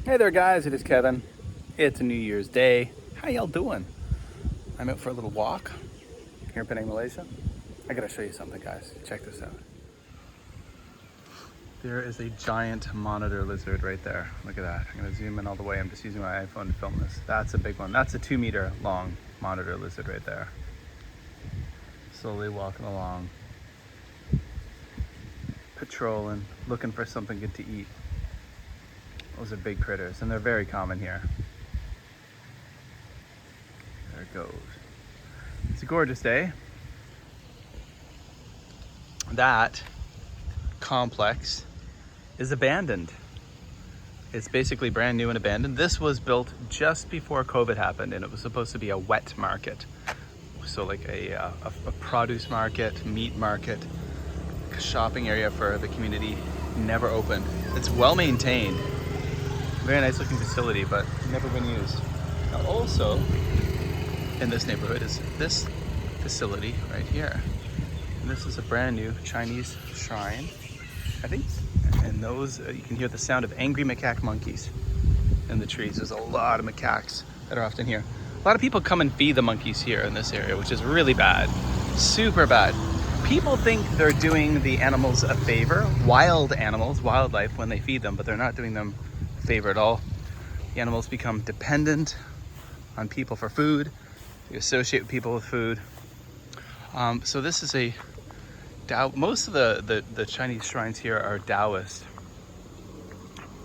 Hey there guys, it is Kevin. It's a New Year's Day. How y'all doing? I'm out for a little walk here in Penang, Malaysia. I gotta show you something guys. Check this out. There is a giant monitor lizard right there. Look at that. I'm gonna zoom in all the way. I'm just using my iPhone to film this. That's a big one. That's a 2-meter long monitor lizard right there. Slowly walking along. Patrolling, looking for something good to eat. Those are big critters and they're very common here. There it goes. It's a gorgeous day. That complex is abandoned. It's basically brand new and abandoned. This was built just before COVID happened and it was supposed to be a wet market. So like a produce market, meat market, shopping area for the community. Never opened. It's well maintained. Very nice looking facility, but never been used. Now also, in this neighborhood is this facility right here. And this is a brand new Chinese shrine, I think. And those, you can hear the sound of angry macaque monkeys in the trees. There's a lot of macaques that are often here. A lot of people come and feed the monkeys here in this area, which is really bad, super bad. People think they're doing the animals a favor, wild animals, wildlife, when they feed them, but they're not doing them a favor at all. The animals become dependent on people for food. They associate with people with food. So this is a Tao. Most of the Chinese shrines here are Taoist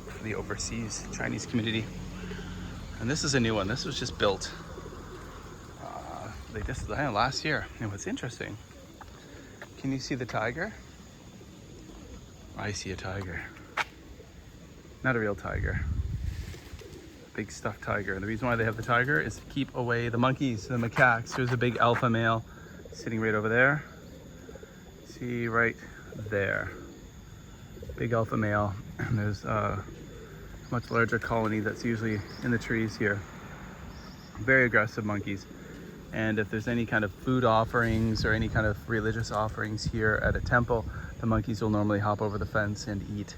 for the overseas Chinese community. And this is a new one. This was just built last year. And what's interesting, can you see the tiger? I see a tiger. Not a real tiger. Big stuffed tiger. And the reason why they have the tiger is to keep away the monkeys, the macaques. There's a big alpha male sitting right over there. See right there. Big alpha male. And there's a much larger colony that's usually in the trees here. Very aggressive monkeys. And if there's any kind of food offerings or any kind of religious offerings here at a temple, the monkeys will normally hop over the fence and eat.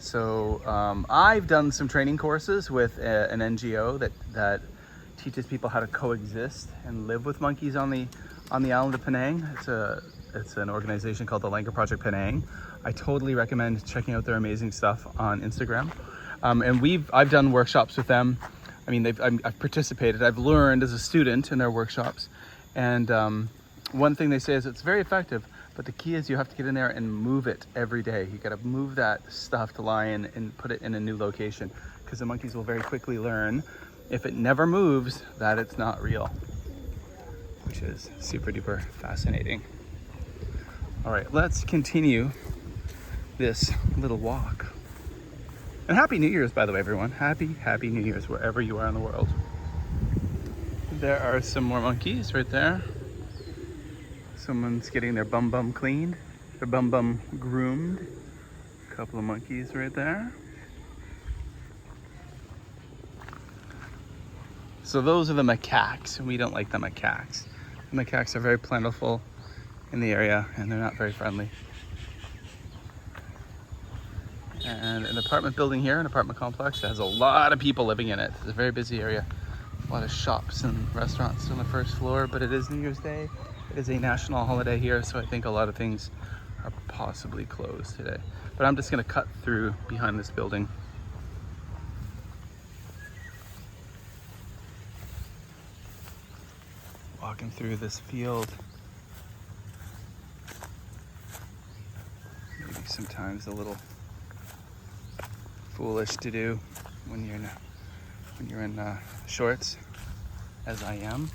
So I've done some training courses with an NGO that teaches people how to coexist and live with monkeys on the island of Penang. It's an organization called the Lanka Project Penang. I totally recommend checking out their amazing stuff on Instagram. And I've done workshops with them. I mean, I've participated. I've learned as a student in their workshops. And one thing they say is it's very effective, but the key is you have to get in there and move it every day. You got to move that stuffed lion and put it in a new location, because the monkeys will very quickly learn, if it never moves, that it's not real, which is super duper fascinating. All right, let's continue this little walk. And Happy New Year's, by the way, everyone. Happy New Year's, wherever you are in the world. There are some more monkeys right there. Someone's getting their bum cleaned, their bum groomed. A couple of monkeys right there. So those are the macaques, and we don't like the macaques. The macaques are very plentiful in the area, and they're not very friendly. And an apartment building here, an apartment complex that has a lot of people living in it. It's a very busy area. A lot of shops and restaurants on the first floor, but it is New Year's Day. It is a national holiday here, so I think a lot of things are possibly closed today. But I'm just gonna cut through behind this building. Walking through this field. Maybe sometimes a little foolish to do when you're in shorts, as I am.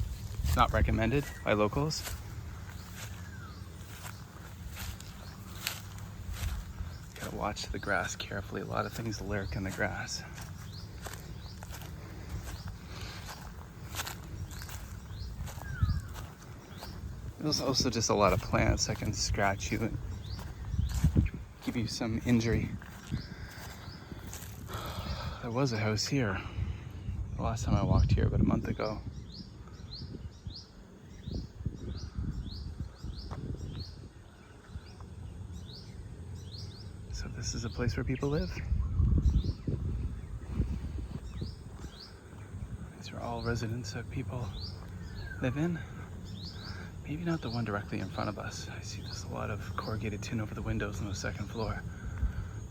Not recommended by locals. Gotta watch the grass carefully. A lot of things lurk in the grass. There's also just a lot of plants that can scratch you and give you some injury. There was a house here the last time I walked here, about a month ago. So this is a place where people live. all residents that people live in. Maybe not the one directly in front of us. I see there's a lot of corrugated tin over the windows on the second floor,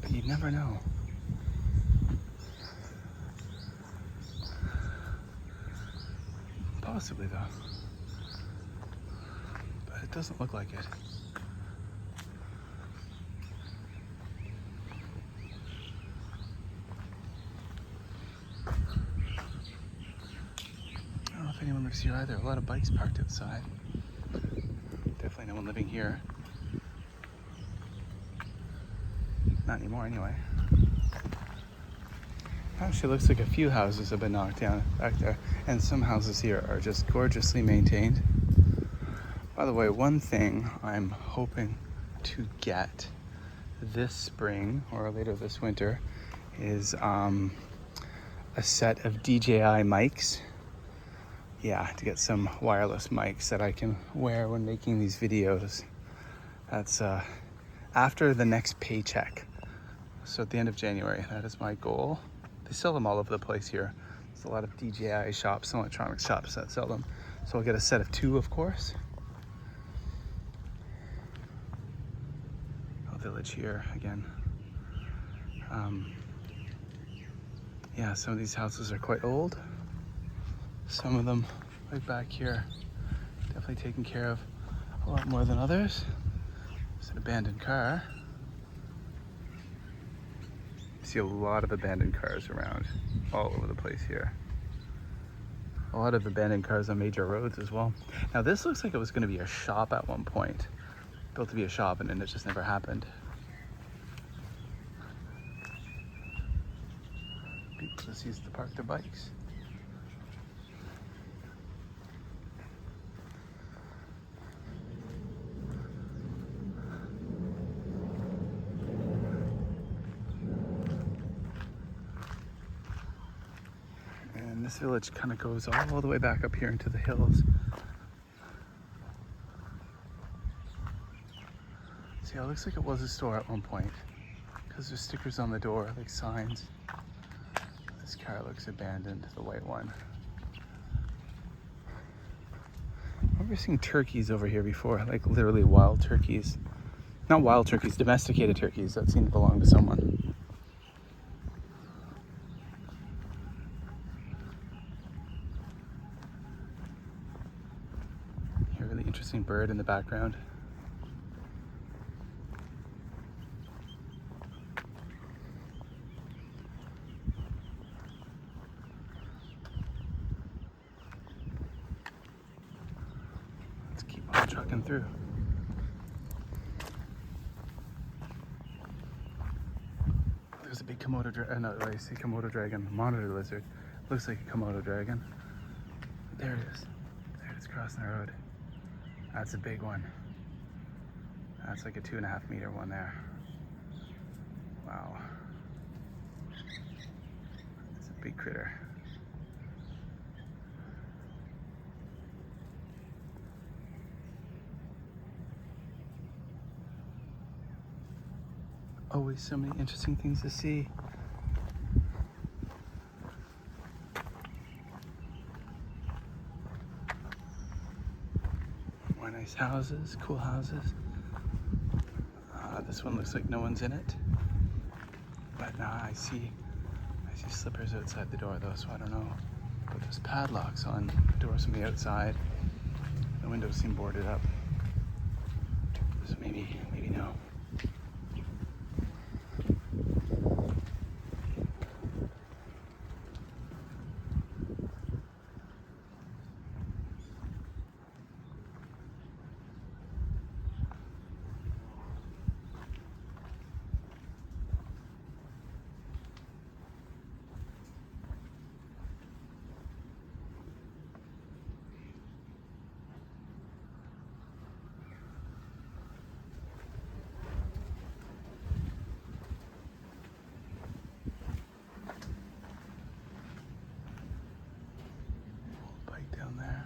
but you'd never know. Possibly though, but it doesn't look like it. I don't know if anyone lives here either. A lot of bikes parked outside. Definitely no one living here. Not anymore anyway. Actually looks like a few houses have been knocked down back there, and some houses here are just gorgeously maintained. By the way, one thing I'm hoping to get this spring or later this winter is a set of DJI mics. Yeah, to get some wireless mics that I can wear when making these videos. That's after the next paycheck. So at the end of January, that is my goal. They sell them all over the place here. There's a lot of DJI shops and electronics shops that sell them. So I'll get a set of 2, of course. A village here again. Yeah, some of these houses are quite old. Some of them, right back here, definitely taken care of a lot more than others. There's an abandoned car. See a lot of abandoned cars around all over the place here. A lot of abandoned cars on major roads as well. Now this looks like it was going to be a shop at one point. Built to be a shop, and then it just never happened. People just used to park their bikes. And this village kind of goes all the way back up here into the hills. See, it looks like it was a store at one point, because there's stickers on the door, like signs. This car looks abandoned, the white one. I remember seeing turkeys over here before, like literally wild turkeys. Not wild turkeys, domesticated turkeys that seem to belong to someone. Here, a really interesting bird in the background. Let's keep on trucking through. There's a big Komodo dragon. No, I see Komodo dragon. Monitor lizard. Looks like a Komodo dragon. There it is. There it is crossing the road. That's a big one. That's like a 2.5 meter one there. Wow. It's a big critter. Always so many interesting things to see. More nice houses, cool houses. This one looks like no one's in it. But now I see slippers outside the door though, so I don't know. But there's padlocks on the doors from the outside. The windows seem boarded up. So maybe no. Down there.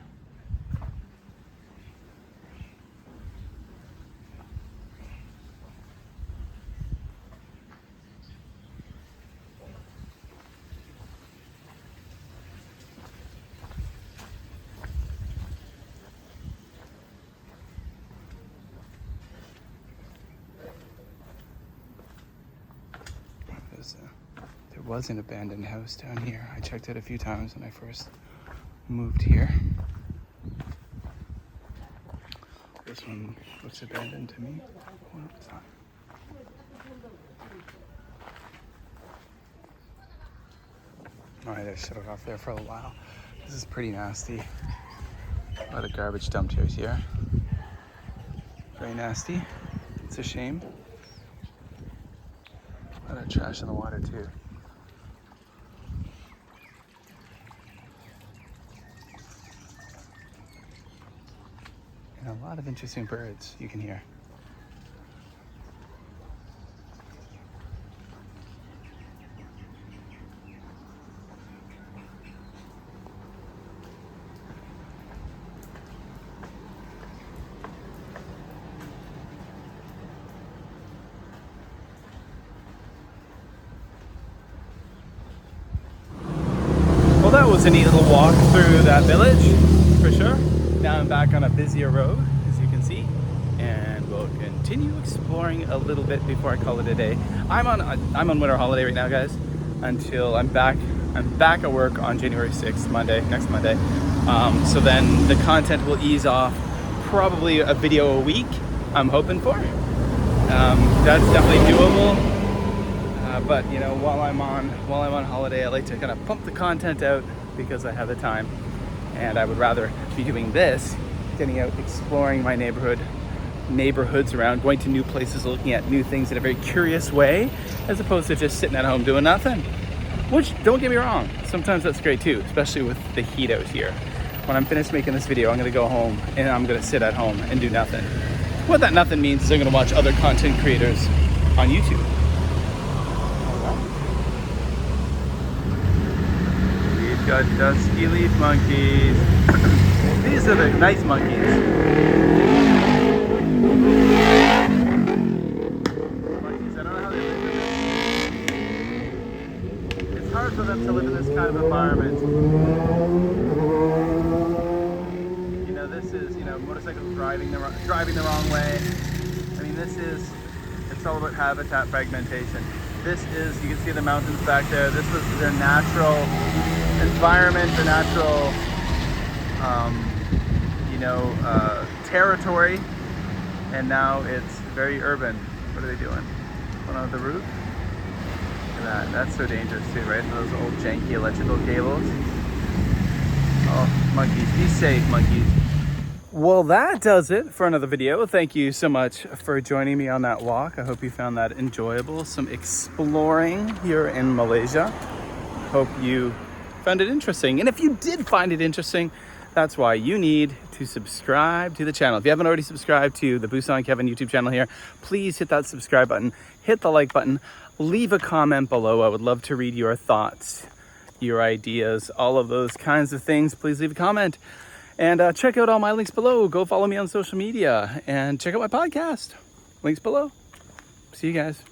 was an abandoned house down here. I checked it a few times when I first moved here. This one looks abandoned to me. Oh, no, it's not. Alright, I shut it off there for a while. This is pretty nasty. A lot of garbage dumped here. Very nasty. It's a shame. A lot of trash in the water too. And a lot of interesting birds you can hear. Well, that was a neat little walk through that village, for sure. Now I'm back on a busier road, as you can see, and we'll continue exploring a little bit before I call it a day. I'm on winter holiday right now, guys, until I'm back. I'm back at work on January 6th, next Monday. So then the content will ease off, probably a video a week, I'm hoping for. That's definitely doable. But you know, while I'm on holiday, I like to kind of pump the content out because I have the time, and I would rather be doing this, getting out, exploring my neighborhoods around, going to new places, looking at new things in a very curious way, as opposed to just sitting at home doing nothing. Which, don't get me wrong, sometimes that's great too, especially with the heat out here. When I'm finished making this video, I'm gonna go home and I'm gonna sit at home and do nothing. What that nothing means is I'm gonna watch other content creators on YouTube. Got dusky leaf monkeys. These are the nice monkeys. Monkeys, I don't know how they live in this. It's hard for them to live in this kind of environment. You know, this is, motorcycles driving the wrong way. I mean, it's all about habitat fragmentation. This is, you can see the mountains back there. This was their natural environment, the natural, territory, and now it's very urban. What are they doing? One on the roof? Look at that. That's so dangerous too, right? Those old janky electrical cables. Oh, monkeys, be safe, monkeys. Well, that does it for another video. Thank you so much for joining me on that walk. I hope you found that enjoyable. Some exploring here in Malaysia. Hope you found it interesting. And if you did find it interesting, that's why you need to subscribe to the channel. If you haven't already subscribed to the Busan Kevin YouTube channel here, please hit that subscribe button, hit the like button, leave a comment below. I would love to read your thoughts, your ideas, all of those kinds of things. Please leave a comment. And check out all my links below. Go follow me on social media and check out my podcast. Links below. See you guys.